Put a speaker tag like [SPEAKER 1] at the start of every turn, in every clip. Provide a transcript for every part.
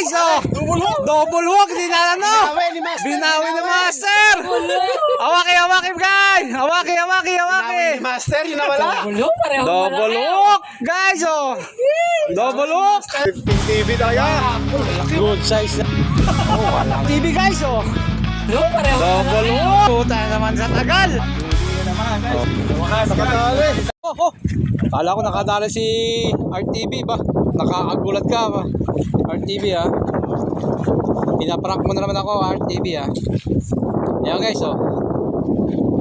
[SPEAKER 1] Guys, oh, double hook, di na ano. Binawi ni Master. Hawaki, guys. Hawaki.
[SPEAKER 2] Master, yun na wala.
[SPEAKER 1] Double hook, guys, oh. Double hook.
[SPEAKER 2] 15 TV talaga.
[SPEAKER 1] Good size. Oh, wala. TV, guys, oh. Double hook. Puta naman sa tagal.
[SPEAKER 2] Nakatali.
[SPEAKER 1] Oh. Kala ko nakadali si RTV ba? Nakakagulat ka ba? RTV ha. Pinaprank mo na naman ako RTV ha. Ayan guys oh.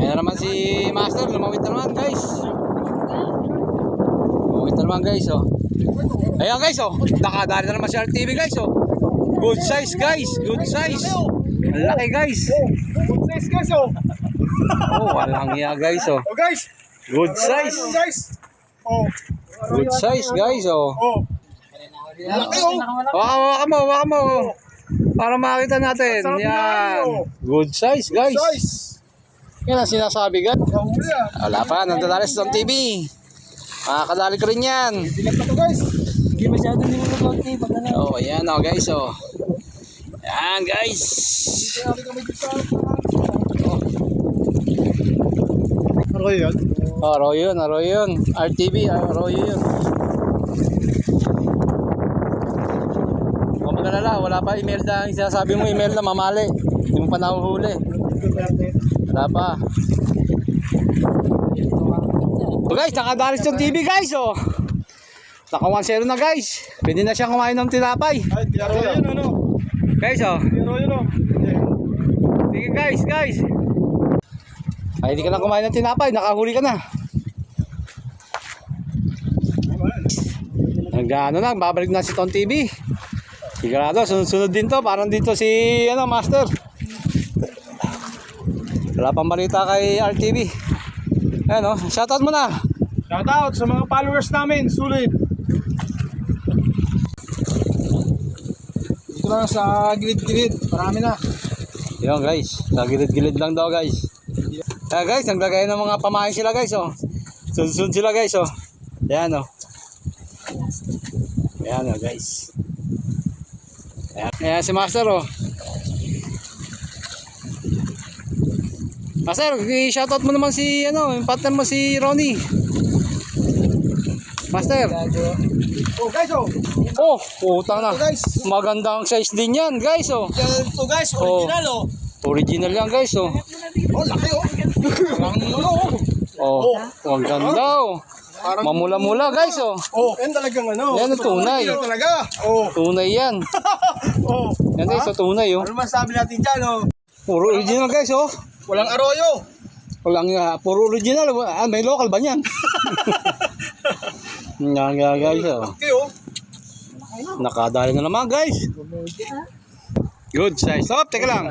[SPEAKER 1] Ayan naman si Master. Lumawit na naman guys. Lumawit na naman guys oh. Ayan guys oh. Nakadali na naman si RTV guys oh. Good size guys. Good size. Ang laki guys.
[SPEAKER 2] Good size guys oh.
[SPEAKER 1] Oh walang iya guys oh.
[SPEAKER 2] Oh guys.
[SPEAKER 1] Good size.
[SPEAKER 2] Guys. Oh.
[SPEAKER 1] Good size guys oh.
[SPEAKER 2] Oh. Laki oh.
[SPEAKER 1] Waka mo. Para makita natin. Yan. Good size guys.
[SPEAKER 2] Size.
[SPEAKER 1] Yan ang sinasabi guys.
[SPEAKER 2] Mahuli ah.
[SPEAKER 1] Wala pa. Nandadali sa TV. Makakadali ko rin yan.
[SPEAKER 2] Bigat na to guys.
[SPEAKER 3] Hindi masyado nila mag-konti.
[SPEAKER 1] Oh, ayan oh guys oh. Yan guys.
[SPEAKER 2] Ano yun?
[SPEAKER 1] Oh, Arroyo yun. RTV, Arroyo yun. Huwag magalala, wala pa email na. Sinasabi mo email na mamali. Hindi mo pa nahuhuli. Wala pa. So guys, nakadalis yung TV guys oh. Naka 1-0 na guys. Pwede na siyang kumain ng tinapay.
[SPEAKER 2] Ay, tiyaro yun ano.
[SPEAKER 1] Guys oh.
[SPEAKER 2] Tiyaro yun oh.
[SPEAKER 1] Sige guys. Ay, hindi ka na kumain ng tinapay. Nakahuli ka na. Nag-ano na, babalik na si Ton TV. Sigurado, sunod-sunod din to. Parang dito si Master. Wala pang balita kay RTV. Ayan o, shoutout mo na.
[SPEAKER 2] Shoutout sa mga followers namin. Sulit. Dito lang sa gilid-gilid. Marami na.
[SPEAKER 1] Yun guys, sa gilid-gilid lang daw guys. Kaya guys, naglagay ng mga pamahin sila guys oh. Sunod-sunod sila guys oh. Ayan oh. Ayan oh guys. Ayan si Master oh. Master, i-shoutout mo naman si yung partner mo si Ronnie. Master.
[SPEAKER 2] Oh guys oh.
[SPEAKER 1] Oh, utang na.
[SPEAKER 2] Oh guys.
[SPEAKER 1] Magandang size din yan guys oh.
[SPEAKER 2] Ito guys, original oh.
[SPEAKER 1] Original yan guys oh.
[SPEAKER 2] Oh, laki oh.
[SPEAKER 1] Oh, ang ganda oh. Mamula-mula guys oh.
[SPEAKER 2] Oh, yan talagang ano.
[SPEAKER 1] Yan ang tunay.
[SPEAKER 2] Yan talaga. Oh.
[SPEAKER 1] Tunay yan.
[SPEAKER 2] Oh.
[SPEAKER 1] Yan guys, so tunay oh.
[SPEAKER 2] Ano masabi natin dyan oh?
[SPEAKER 1] Puro original guys oh.
[SPEAKER 2] Walang arroyo.
[SPEAKER 1] Walang puro original. May local ba niyan? Nga guys oh.
[SPEAKER 2] Okay oh.
[SPEAKER 1] Nakadali na naman guys. Good size. Hop, teka lang.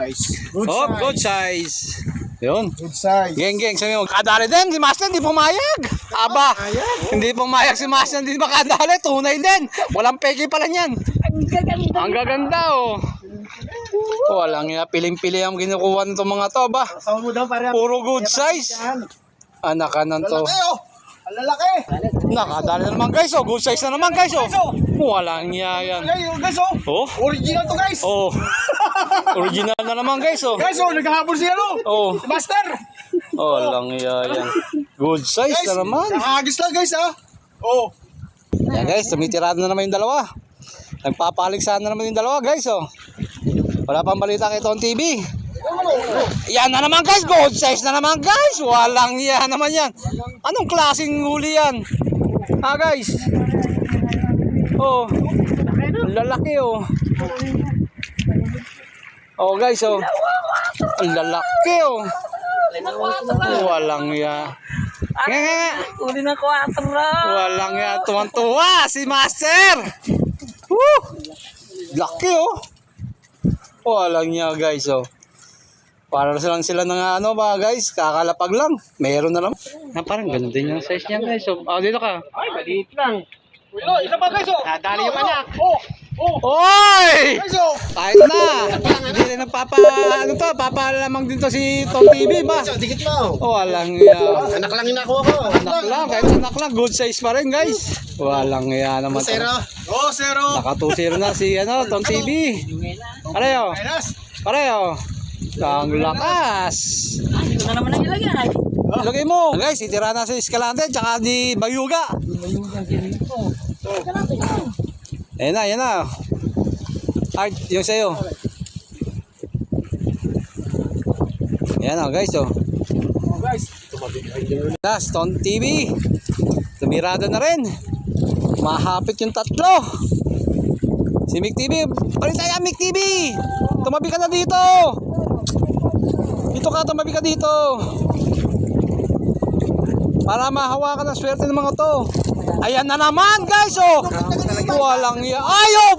[SPEAKER 2] Good
[SPEAKER 1] Hop,
[SPEAKER 2] size.
[SPEAKER 1] good size. Yun.
[SPEAKER 2] Good size.
[SPEAKER 1] Geng, sabi mo, kadali din. Si Master, hindi pumayag. Aba, hindi pumayag si Master, hindi makadali. Tunay din. Walang peke pala niyan. Ang gaganda oh. Walang piling-pili ang kinukuha nito mga to ba.
[SPEAKER 2] Kasama mo daw para.
[SPEAKER 1] Puro good size. Anak ka ng to.
[SPEAKER 2] Lalaki oh. Ang lalaki.
[SPEAKER 1] Nakadali na naman guys oh. Good size na naman guys oh. Walang niya yan.
[SPEAKER 2] Guys oh.
[SPEAKER 1] Oh?
[SPEAKER 2] Original to guys.
[SPEAKER 1] Oh. Original na naman guys oh.
[SPEAKER 2] Guys oh, naghahabol siya no.
[SPEAKER 1] Oh.
[SPEAKER 2] Master.
[SPEAKER 1] Oh, lang yan. Good size
[SPEAKER 2] Guys,
[SPEAKER 1] na naman.
[SPEAKER 2] nakahagis lang guys ha. Oh.
[SPEAKER 1] Yan guys, tumitirado na naman yung dalawa. Nagpapaligsahan na naman yung dalawa guys oh. Wala pang balita kay Ton TV. Yan na naman guys, good size na naman guys. Walang yan naman yan. Anong klaseng huli yan? Ha guys? Oh. Lalaki oh. Oh guys oh. Lalaki oh. Walang yan.
[SPEAKER 3] Uli na 4
[SPEAKER 1] Walang yan. Tuwang-tuwa si Master. Woo! Laki oh. Walang niya guys oh. Para lang sila ng ba guys, kakalapag lang. Meron na lang. Parang ganun din yung size niya guys oh. Oh, dito ka.
[SPEAKER 2] Ay, maliit lang. Uy, isa pa guys oh.
[SPEAKER 1] Dali yung anak.
[SPEAKER 2] Oh.
[SPEAKER 1] Oy!
[SPEAKER 2] Guys oh.
[SPEAKER 1] Kahit na. Hindi rin papalamang din to si Tom TV ba?
[SPEAKER 2] Dikit na oh.
[SPEAKER 1] Oh, walang niya.
[SPEAKER 2] Anak lang inakuha ko.
[SPEAKER 1] Anak lang, kahit anak lang, good size pa rin guys. Walang iya naman.
[SPEAKER 2] Oh, zero.
[SPEAKER 1] Naka 2-0 na si Tom TV. Pareho.
[SPEAKER 2] Minus.
[SPEAKER 1] Pareho. Ang lakas.
[SPEAKER 3] Ito na naman ang ilagay.
[SPEAKER 1] Lagay mo. Guys, itira na si Escalante tsaka di Bayuga. Ayan na, ayan na. Art, yung sa'yo. Ayan na guys, oh.
[SPEAKER 2] Oh, guys.
[SPEAKER 1] Stone TV. Tumirada na rin. Mahapit yung tatlo. Si Mick TV. Palit tayo, Mick TV. Tumabi ka na dito. Dito ka, tumabi ka dito. Para mahawakan ang swerte ng mga to. Ayan na naman guys, oh. Walang iya. Ayaw!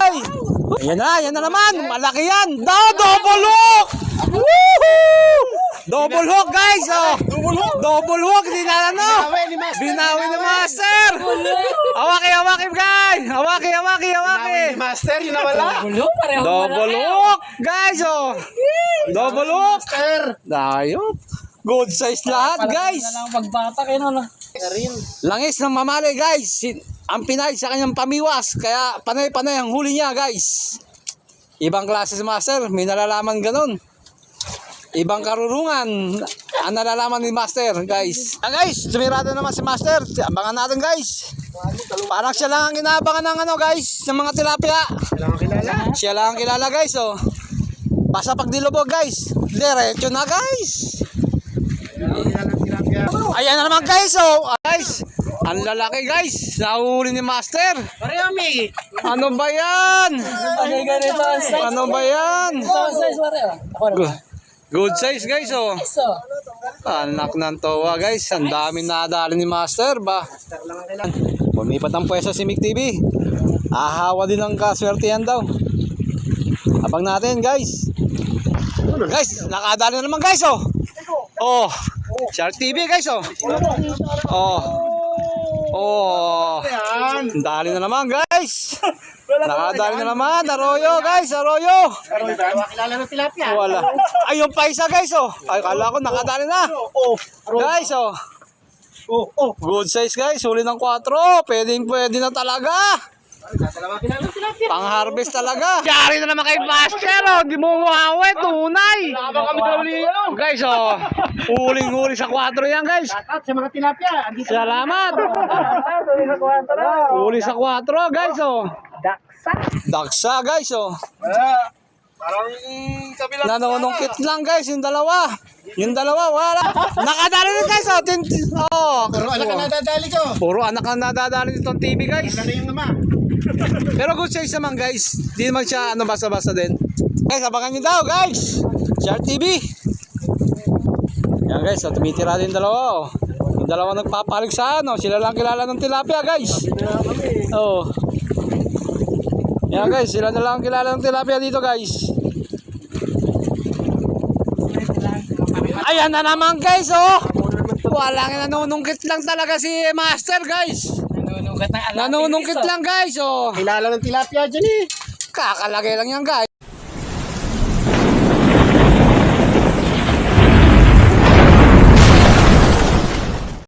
[SPEAKER 1] Ayan na naman. Malaki yan. Double hook! Woohoo! Double hook guys, oh. Double hook. Hindi na ano. Binawi ni Master. Hawaki guys. Hawaki.
[SPEAKER 2] Master, yun na wala.
[SPEAKER 3] Ulo, pareho.
[SPEAKER 1] Double hook guys, oh. Double hook.
[SPEAKER 2] Master.
[SPEAKER 1] Dayop. Good size lahat guys.
[SPEAKER 3] Na lang pagbata kayo no.
[SPEAKER 1] Langis ng mamali guys. Ang Pinay sa kanyang pamiwas. Kaya panay-panay ang huli niya guys. Ibang klase si Master. May nalalaman ganun. Ibang karurungan ang nalalaman ni Master guys. Guys, sumirado naman si Master. Abangan natin guys. Parang siya lang ang inaabangan ng ano guys, ng mga tilapia. Siya lang ang kilala guys, oh. Basta pag dilubog guys, diretso na guys. Ayan na naman guys, oh. Guys, ang lalaki guys, nahuli ni Master.
[SPEAKER 3] Pareho, Mi.
[SPEAKER 1] Ano ba yan?
[SPEAKER 3] Pagay ganito ang size.
[SPEAKER 1] Ano ba yan?
[SPEAKER 3] Ito ang size, pareho. Ako na.
[SPEAKER 1] Good size guys, oh.
[SPEAKER 3] So,
[SPEAKER 1] Anak ng towa guys, ang daming nadali ni Master ba. Bumipat ang pwesto si Mick TV. Ahawa din ang kaswertihan daw. Abang natin guys. Guys, nakadali na naman guys, oh. Oh, Shark TV guys, oh. Oh. Oh.
[SPEAKER 2] Yan.
[SPEAKER 1] Dali na naman guys. Nakadali na naman, Arroyo guys, Arroyo.
[SPEAKER 2] Kilala ng tilapia.
[SPEAKER 1] Wala. Ayun pa isa guys, oh. Ay, kala ko nakadali na. Guys, oh. Good size guys, huli ng 4. Pwede na talaga. Pang-harvest talaga. Yari na naman kay Master, oh. Di mo mahawi, tunay.
[SPEAKER 2] Nakaba kami kawali yan.
[SPEAKER 1] Guys, oh. Huling-huli sa 4 yan guys.
[SPEAKER 2] At sa mga tilapia. Andito.
[SPEAKER 1] Salamat. Huli sa 4 guys, oh. Daksa guys, oh.
[SPEAKER 2] Parang sabi lang.
[SPEAKER 1] Nanunungkit lang guys, yung dalawa. Yung dalawa, wala. Nakadali rin guys, oh.
[SPEAKER 2] Pero anak ka nadadali ko.
[SPEAKER 1] Puro anak ang nadadali nitong TV guys.
[SPEAKER 2] Ano yung naman?
[SPEAKER 1] Pero good size naman guys. Di naman siya ano basta-basta din. Guys, abangan nyo daw guys. Shark TV. Yan guys, oh, tumitira din dalawa, oh. Yung dalawa nagpapalig sa ano. Sila lang kilala ng tilapia guys. Oh. Yan guys, sila na lang kilala ng tilapia dito guys. Ayan na naman guys, oh. Walang nanunungkit lang talaga si Master guys.
[SPEAKER 3] nanunungkat ng alapin.
[SPEAKER 1] Nanunungkit lang guys, oh.
[SPEAKER 2] Kilala ng tilapia dyan eh.
[SPEAKER 1] Kakalagay lang yan guys.